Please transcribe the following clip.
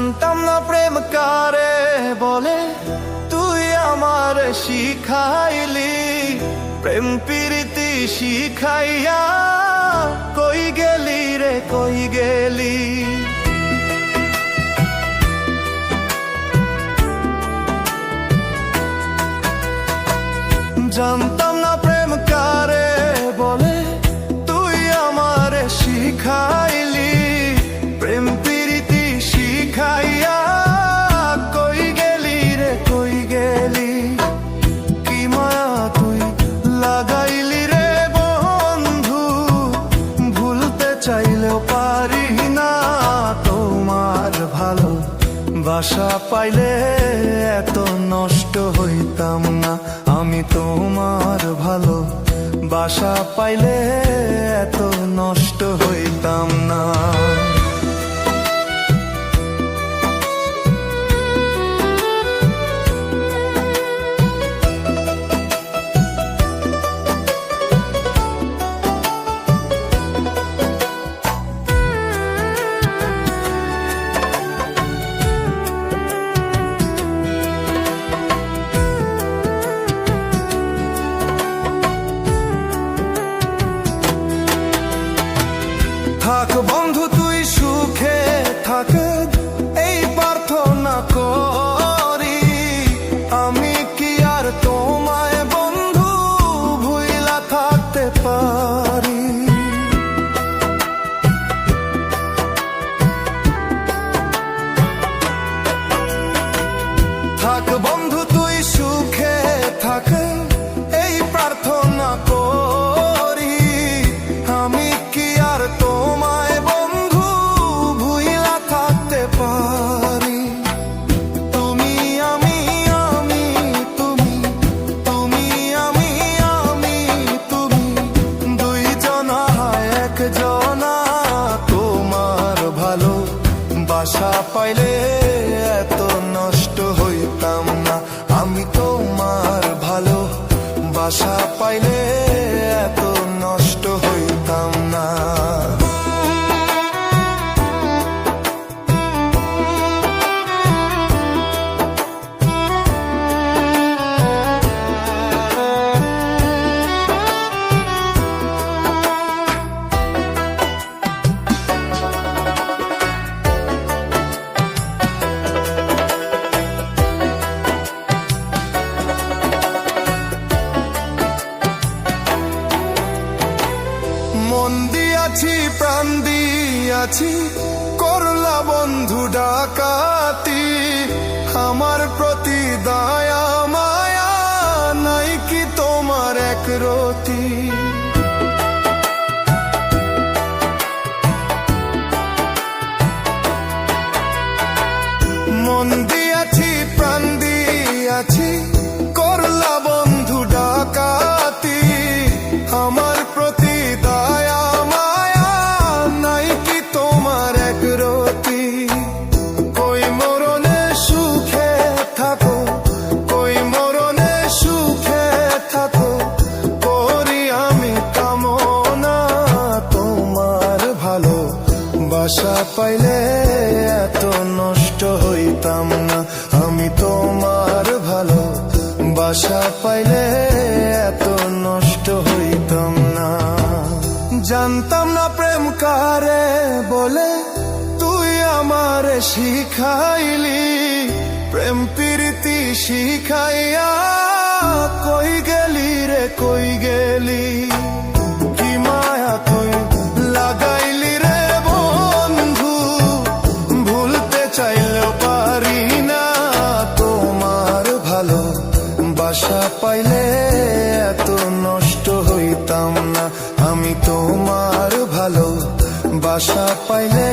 জানতাম না প্রেম কারে বলে, তুই আমার শিখাইলি। প্রেম প্রীতি শিখাইয়া কই গেলি রে কই গেলি। জানতাম না প্রেম কারে বলে, তুই আমার শিখাইলি। প্রেম প্রীতি শিখাইয়া কই গেলি রে কই গেলি। কি মায়া তুই লাগাইলি রে বন্ধু, ভুলতে চাইলেও পারি না। তোমার ভালো বাসা পাইলে এত নষ্ট হইতাম না। আমি তোমার ভালো বাসা পাইলে এত নষ্ট হইতাম না। থাক বন্ধু তুই সুখে থাক, এই প্রার্থনা করি। আমি কি আর তোমায় বন্ধু ভুইলা থাকতে পারি। থাক বন্ধু তুই সুখে থাক, এই প্রার্থনা করি। আমি কি আর তোমায় বন্ধু ভুইলা থাকতে পারি। তুমি আমি আমি তুমি, তুমি আমি আমি তুমি, দুইজনা একজনা। তোমার ভালো বাসা পাইলে এত নষ্ট হইতাম না। আমি তোমার ভালো বাসা পাইলে এত নষ্ট হইতাম না। মন দিয়াছি প্রাণ দিয়াছি, করলা বন্ধু ডাকাতি। আমার প্রতি দয়া মায়া নাই কি তোমার এক রতি। মন দিয়াছি প্রাণ দিয়াছি, করলা বন্ধু ডাকাতি। আমার প্রতি দয়া মায়া নাই কি তোমার এক রতি। কই মরণে সুখে থাকো, কই মরণে সুখে থাকো, করি আমি কামনা। তোমার ভালো বাসা পাইলে এত নষ্ট হইতাম না। আমি তোমার ভালো বাসা পাইলে এত নষ্ট হইতাম না। জানতাম না প্রেম কারে বলে, তুই আমার শিখাইলি। প্রেম প্রীতি শিখাইয়া কই গেলি রে কই গেলি। কি মায়া তুই লাগাইলি রে বন্ধু, ভুলতে চাইলেও পারি না। তোমার ভালো বাসা পাইলে এত নষ্ট হইতাম না। আমি তোমার ভালো বাসা পাইলে